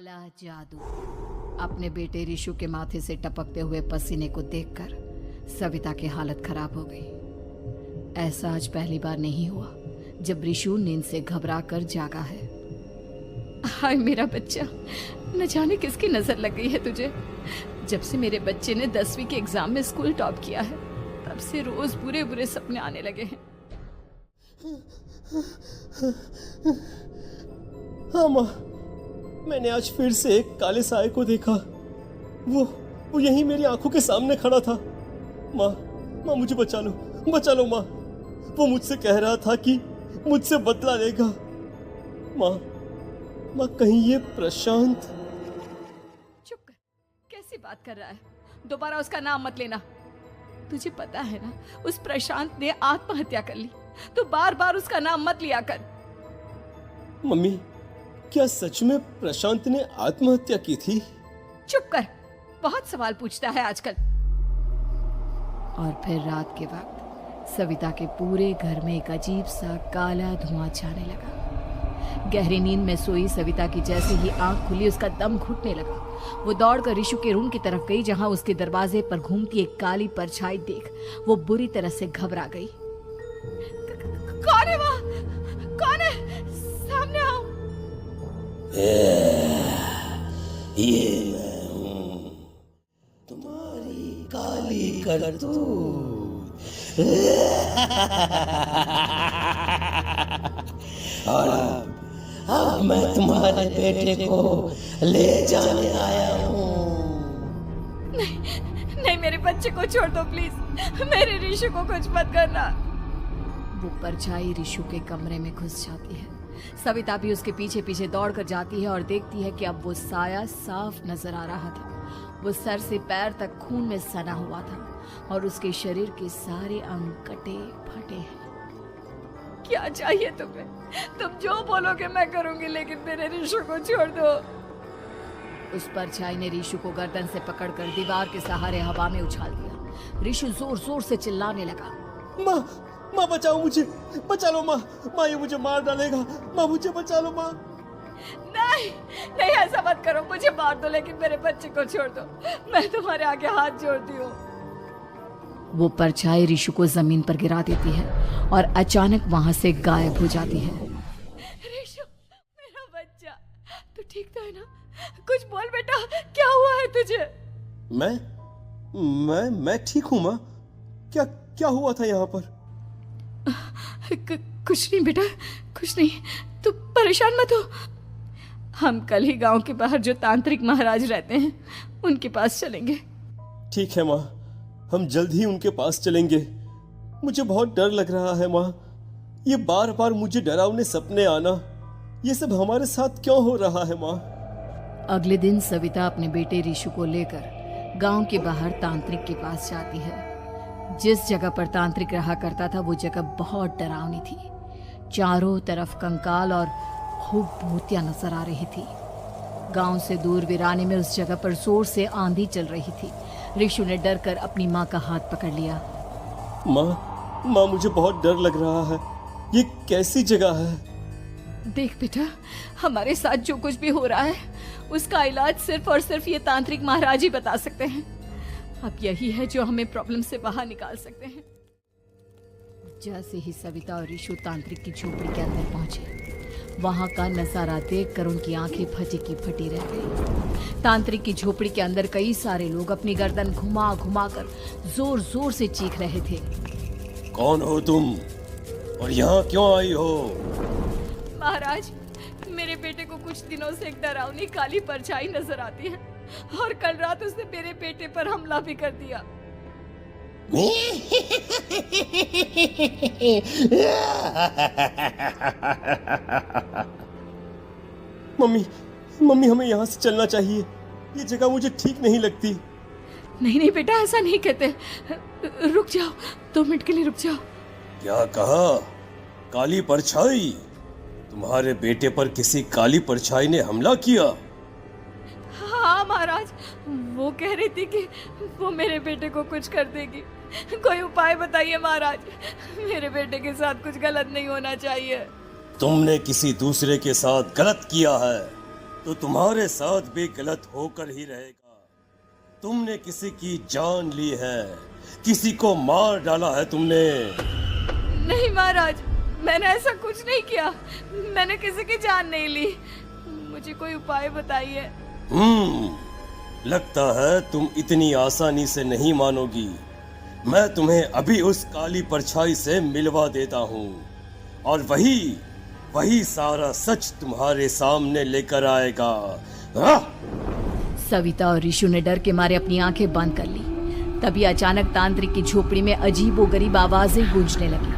काला जादू। अपने बेटे रिशु के माथे से टपकते हुए पसीने को देखकर सविता की हालत खराब हो गई। ऐसा आज पहली बार नहीं हुआ जब रिशु नींद से घबराकर जागा है। हाय मेरा बच्चा, न जाने किसकी नजर लग गई है तुझे। जब से मेरे बच्चे ने 10वीं के एग्जाम में स्कूल टॉप किया है तब से रोज बुरे बुरे सपने आने लगे हैं। हाँ माँ, मैंने आज फिर से एक काले साए को देखा। वो यहीं मेरी आंखों के सामने खड़ा था। माँ मुझे बचा लो माँ। वो मुझसे कह रहा था कि मुझसे बदला लेगा। माँ कहीं ये प्रशांत। चुप कर, कैसी बात कर रहा है? दोबारा उसका नाम मत लेना। तुझे पता है ना, उस प्रशांत ने आत्महत्या कर ली। तो बार बार उसका नाम मत लिया कर। मम्मी, क्या सच में प्रशांत ने आत्महत्या की थी? चुप कर, बहुत सवाल पूछता है आजकल। और फिर रात के वक्त सविता के पूरे घर में एक अजीब सा काला धुआं छाने लगा। गहरी नींद में सोई सविता की जैसे ही आंख खुली उसका दम घुटने लगा। वो दौड़कर रिशु के रूम की तरफ गई जहां उसके दरवाजे पर घूमती एक काली परछाई देख वो बुरी तरह से घबरा गई। कौन है वहाँ? कौन है? सामने आओ। ये मैं हूँ, तुम्हारी काली करतूत। और अब मैं तुम्हारे बेटे को ले जाने आया हूँ। नहीं, मेरे बच्चे को छोड़ दो प्लीज। मेरे रिशु को कुछ मत करना। वो परछाई रिशु के कमरे में घुस जाती है। सविता भी उसके पीछे पीछे दौड़ कर जाती है और देखती है कि अब वो साया साफ नजर आ रहा था। वो सर से पैर तक खून में सना हुआ था और उसके शरीर के सारे अंग कटे फटे हैं। क्या चाहिए तुम्हें? तुम जो बोलोगे मैं करूंगी, लेकिन मेरे रिशु को छोड़ दो। उस परछाई ने रिशु को गर्दन से पकड़कर दीवार के सहारे हवा में उछाल दिया। रिशु जोर जोर से चिल्लाने लगा। माँ बचाओ मुझे, बचा लो माँ ये मुझे मार डालेगा। माँ मुझे बचा लो माँ। नहीं ऐसा मत करो। मुझे मार दो लेकिन मेरे बच्चे को छोड़ दो। मैं तुम्हारे आगे हाथ जोड़ती हूँ। वो परछाई रिशु को जमीन पर गिरा देती है और अचानक वहां से गायब हो जाती है। रिशु, मेरा बच्चा, तू ठीक तो है ना? कुछ बोल बेटा, क्या हुआ है तुझे? मैं ठीक हूँ माँ। क्या हुआ था यहाँ पर? कुछ नहीं बेटा, कुछ नहीं। तू परेशान मत हो। हम कल ही गांव के बाहर जो तांत्रिक महाराज रहते हैं उनके पास चलेंगे। ठीक है माँ, हम जल्द ही उनके पास चलेंगे। मुझे बहुत डर लग रहा है माँ। ये बार बार मुझे डरावने सपने आना, ये सब हमारे साथ क्यों हो रहा है माँ? अगले दिन सविता अपने बेटे रिशु को लेकर गांव के बाहर तांत्रिक के पास जाती है। जिस जगह पर तांत्रिक रहा करता था वो जगह बहुत डरावनी थी। चारों तरफ कंकाल और खूब भूतियां नजर आ रही थी। गांव से दूर वीराने में उस जगह पर जोर से आंधी चल रही थी। रिशु ने डर कर अपनी माँ का हाथ पकड़ लिया। माँ मुझे बहुत डर लग रहा है। ये कैसी जगह है? देख बेटा, हमारे साथ जो कुछ भी हो रहा है उसका इलाज सिर्फ और सिर्फ ये तांत्रिक महाराज ही बता सकते हैं। अब यही है जो हमें प्रॉब्लम से बाहर निकाल सकते हैं। जैसे ही सविता और रिशु तांत्रिक की झोपड़ी के अंदर पहुंचे, वहां का नजारा देखकर उनकी आंखें फटी की फटी रह गई। तांत्रिक की झोपड़ी के अंदर कई सारे लोग अपनी गर्दन घुमा घुमा कर जोर जोर से चीख रहे थे। कौन हो तुम और यहाँ क्यों आई हो? महाराज, मेरे बेटे को कुछ दिनों से एक डरावनी काली परछाई नजर आती है और कल रात उसने मेरे बेटे पर हमला भी कर दिया। मम्मी हमें यहाँ से चलना चाहिए। ये जगह मुझे ठीक नहीं लगती। नहीं बेटा, ऐसा नहीं कहते। रुक जाओ, 2 मिनट के लिए रुक जाओ। क्या कहा? काली परछाई? तुम्हारे बेटे पर किसी काली परछाई ने हमला किया? हाँ महाराज, वो कह रही थी कि वो मेरे बेटे को कुछ कर देगी। कोई उपाय बताइए महाराज, मेरे बेटे के साथ कुछ गलत नहीं होना चाहिए। तुमने किसी दूसरे के साथ गलत किया है। तो तुम्हारे साथ भी गलत होकर ही रहेगा। तुमने किसी की जान ली है, किसी को मार डाला है तुमने। नहीं महाराज, मैंने ऐसा कुछ नहीं किया। मैंने किसी की जान नहीं ली। मुझे कोई उपाय बताइए। लगता है तुम इतनी आसानी से नहीं मानोगी। मैं तुम्हें अभी उस काली परछाई से मिलवा देता हूँ और वही सारा सच तुम्हारे सामने लेकर आएगा। सविता और ऋषु ने डर के मारे अपनी आंखें बंद कर ली। तभी अचानक तांत्रिक की झोपड़ी में अजीबोगरीब आवाजें गूंजने लगी।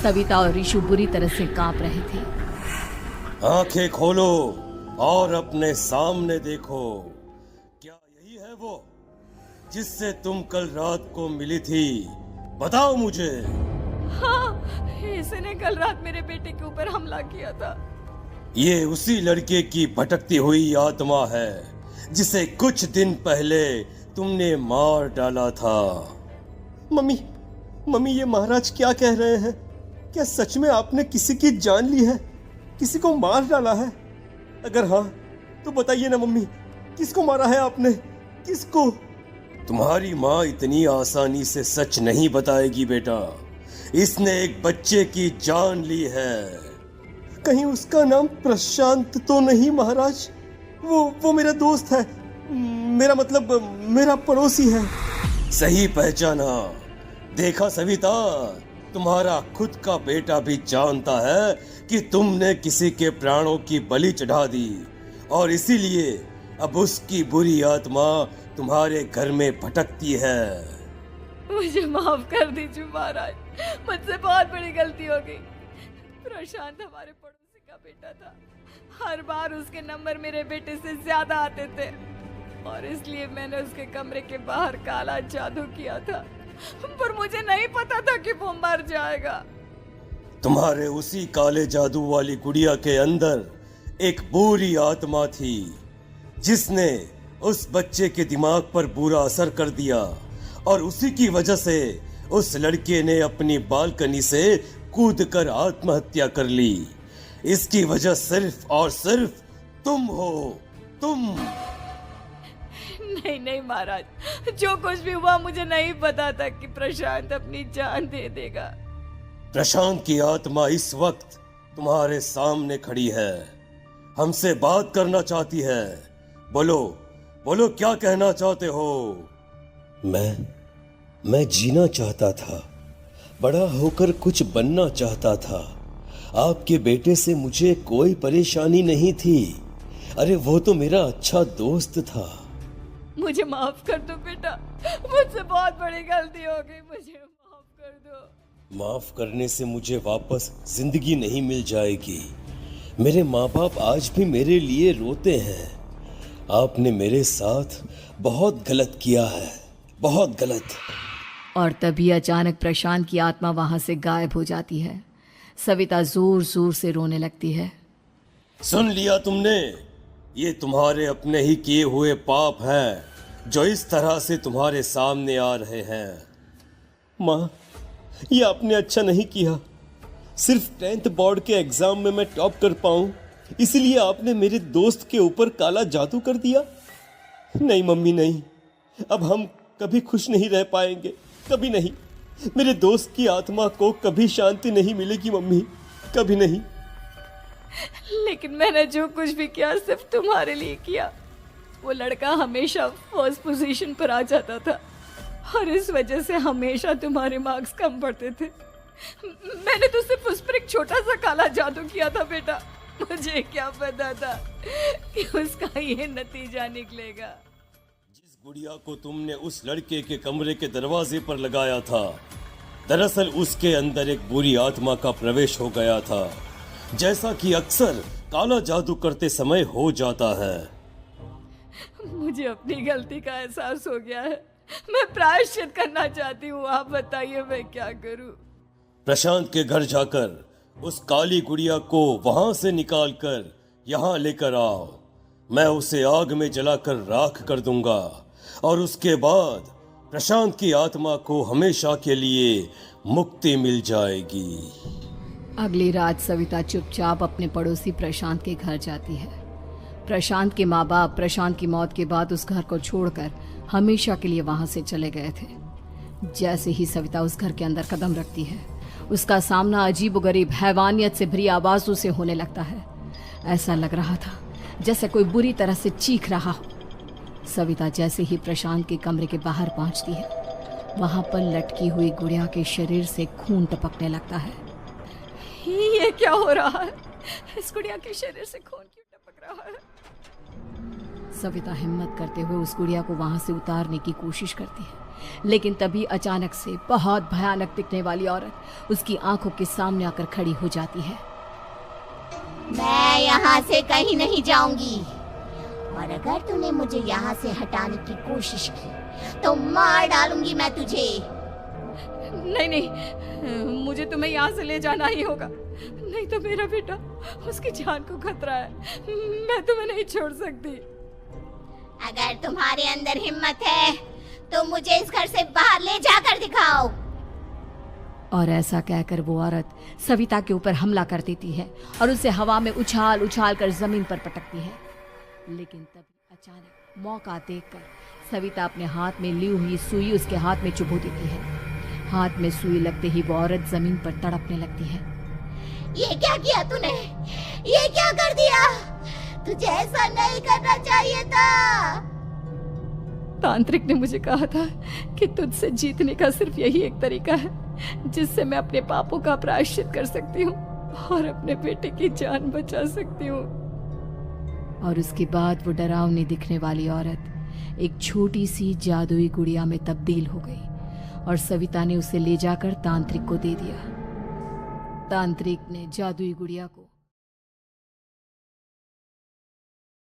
सविता और ऋषु बुरी तरह से कांप रहे थे। आंखें खोलो और अपने सामने देखो। क्या यही है वो जिससे तुम कल रात को मिली थी? बताओ मुझे। हाँ, इसने कल रात मेरे बेटे के ऊपर हमला किया था। ये उसी लड़के की भटकती हुई आत्मा है जिसे कुछ दिन पहले तुमने मार डाला था। मम्मी ये महाराज क्या कह रहे हैं? क्या सच में आपने किसी की जान ली है, किसी को मार डाला है? अगर हाँ तो बताइए ना मम्मी, किसको मारा है आपने? किसको? तुम्हारी माँ इतनी आसानी से सच नहीं बताएगी बेटा। इसने एक बच्चे की जान ली है। कहीं उसका नाम प्रशांत तो नहीं महाराज? वो मेरा दोस्त है, मेरा मतलब मेरा पड़ोसी है। सही पहचाना। देखा सविता, तुम्हारा खुद का बेटा भी जानता है कि तुमने किसी के प्राणों की बलि चढ़ा दी और इसीलिए अब उसकी बुरी आत्मा तुम्हारे घर में भटकती है। मुझे माफ कर दीजिए महाराज, मुझसे बहुत बड़ी गलती हो गई। प्रशांत हमारे पड़ोसी का बेटा था। हर बार उसके नंबर मेरे बेटे से ज्यादा आते थे और इसलिए मैंने उसके कमरे के बाहर काला जादू किया था, पर मुझे नहीं पता था कि वो मर जाएगा। तुम्हारे उसी काले जादू वाली गुड़िया के अंदर एक बुरी आत्मा थी जिसने उस बच्चे के दिमाग पर बुरा असर कर दिया और उसी की वजह से उस लड़के ने अपनी बालकनी से कूदकर आत्महत्या कर ली। इसकी वजह सिर्फ और सिर्फ तुम हो, तुम। नहीं महाराज, जो कुछ भी हुआ मुझे नहीं पता था कि प्रशांत अपनी जान दे देगा। प्रशांत की आत्मा इस वक्त तुम्हारे सामने खड़ी है, हमसे बात करना चाहती है। बोलो क्या कहना चाहते हो? मैं जीना चाहता था, बड़ा होकर कुछ बनना चाहता था। आपके बेटे से मुझे कोई परेशानी नहीं थी। अरे वो तो मेरा अच्छा दोस्त था। मुझे माफ कर दो बेटा, मुझसे बहुत बड़ी गलती हो गई, मुझे माफ कर दो। माफ करने से मुझे वापस जिंदगी नहीं मिल जाएगी। मेरे माँ बाप आज भी मेरे लिए रोते हैं। आपने मेरे साथ बहुत गलत किया है, बहुत गलत। और तभी अचानक प्रशांत की आत्मा वहां से गायब हो जाती है। सविता जोर जोर से रोने लगती है। सुन लिया तुमने? ये तुम्हारे अपने ही किए हुए पाप हैं जो इस तरह से तुम्हारे सामने आ रहे हैं। माँ, ये आपने अच्छा नहीं किया। सिर्फ 10th बोर्ड के एग्जाम में मैं टॉप कर पाऊं, इसलिए आपने मेरे दोस्त के ऊपर काला जादू कर दिया। नहीं मम्मी, नहीं, अब हम कभी खुश नहीं रह पाएंगे, कभी नहीं। मेरे दोस्त की आत्मा को कभी शांति नहीं मिलेगी मम्मी, कभी नहीं। लेकिन मैंने जो कुछ भी किया सिर्फ तुम्हारे लिए किया। वो लड़का हमेशा फर्स्ट पोजीशन पर आ जाता था और इस वजह से हमेशा तुम्हारे मार्क्स कम पड़ते थे। मैंने तो सिर्फ उस पर एक छोटा सा काला जादू किया था बेटा। मुझे क्या पता था कि उसका ये नतीजा निकलेगा। जिस गुड़िया को तुमने उस लड़के के कमरे के दरवाजे पर लगाया था, दरअसल उसके अंदर एक बुरी आत्मा का प्रवेश हो गया था, जैसा कि अक्सर काला जादू करते समय हो जाता है। मुझे अपनी गलती का एहसास हो गया है। मैं प्रायश्चित करना चाहती हूँ। आप बताइए मैं क्या करूँ? प्रशांत के घर जाकर उस काली गुड़िया को वहां से निकालकर यहाँ लेकर आओ। मैं उसे आग में जलाकर राख कर दूंगा और उसके बाद प्रशांत की आत्मा को हमेशा के लिए मुक्ति मिल जाएगी। अगली रात सविता चुपचाप अपने पड़ोसी प्रशांत के घर जाती है। प्रशांत के माँ बाप प्रशांत की मौत के बाद उस घर को छोड़कर हमेशा के लिए वहां से चले गए थे। जैसे ही सविता उस घर के अंदर कदम रखती है, उसका सामना अजीबोगरीब हैवानियत से भरी आवाजों से होने लगता है। ऐसा लग रहा था जैसे कोई बुरी तरह से चीख रहा हो। सविता जैसे ही प्रशांत के कमरे के बाहर पहुंचती है, वहां पर लटकी हुई गुड़िया के शरीर से खून टपकने लगता है। ये क्या हो रहा है? इस गुड़िया के शरीर से खून क्यों टपक रहा है? सविता हिम्मत करते हुए उस गुड़िया को वहां से उतारने की कोशिश करती है, लेकिन तभी अचानक से बहुत भयानक दिखने वाली औरत उसकी आंखों के सामने आकर खड़ी हो जाती है। मैं यहाँ से कहीं नहीं जाऊंगी, और अगर तूने मुझे यहाँ से हटाने की कोशिश की तो मार डालूंगी मैं तुझे। नहीं नहीं, मुझे तुम्हें यहाँ से ले जाना ही होगा, नहीं तो मेरा बेटा, उसकी जान को खतरा है। मैं तुम्हें नहीं छोड़ सकती। अगर तुम्हारे अंदर हिम्मत है तो मुझे इस घर से बाहर ले जाकर दिखाओ। और ऐसा कहकर वो औरत सविता के ऊपर हमला कर देती है और उसे हवा में उछाल उछाल कर जमीन पर पटकती है। लेकिन तभी अचानक मौका देखकर सविता अपने हाथ में ली हुई सुई उसके हाथ में चुभो देती है। हाथ में सुई लगते ही वो औरत जमीन पर तड़पने लगती है। ये क्या किया तूने? ये क्या कर दिया? तुझे ऐसा नहीं करना चाहिए था। तांत्रिक ने मुझे कहा था कि तुझसे जीतने का सिर्फ यही एक तरीका है जिससे मैं अपने पापों का प्रायश्चित कर सकती हूँ और अपने बेटे की जान बचा सकती हूँ। और उसके बाद वो डरावनी दिखने वाली औरत एक छोटी सी जादुई गुड़िया में तब्दील हो गई और सविता ने उसे ले जाकर तांत्रिक को दे दिया। तांत्रिक ने जादुई गुड़िया को